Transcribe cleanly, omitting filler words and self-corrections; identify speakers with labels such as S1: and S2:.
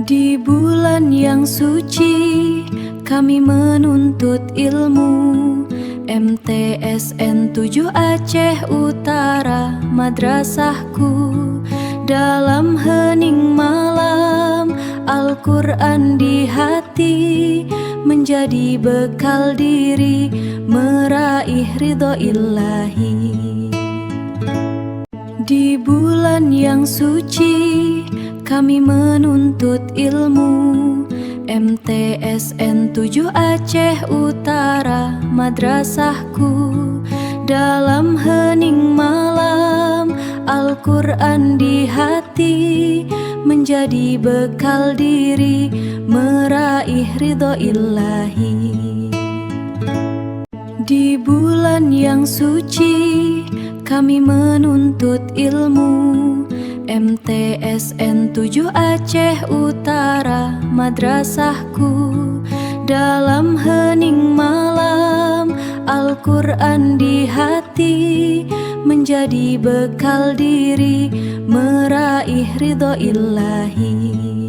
S1: Di bulan yang suci kami menuntut ilmu. MTSN 7 Aceh Utara madrasahku. Dalam hening malam Al-Quran di hati menjadi bekal diri meraih ridho ilahi. Di bulan yang suci kami menuntut ilmu. MTSN 7 Aceh Utara madrasahku. Dalam hening malam Al-Quran di hati menjadi bekal diri meraih ridho ilahi. Di bulan yang suci kami menuntut ilmu. MTSN 7 Aceh Utara madrasahku. Dalam hening malam Al-Quran di hati menjadi bekal diri meraih ridho ilahi.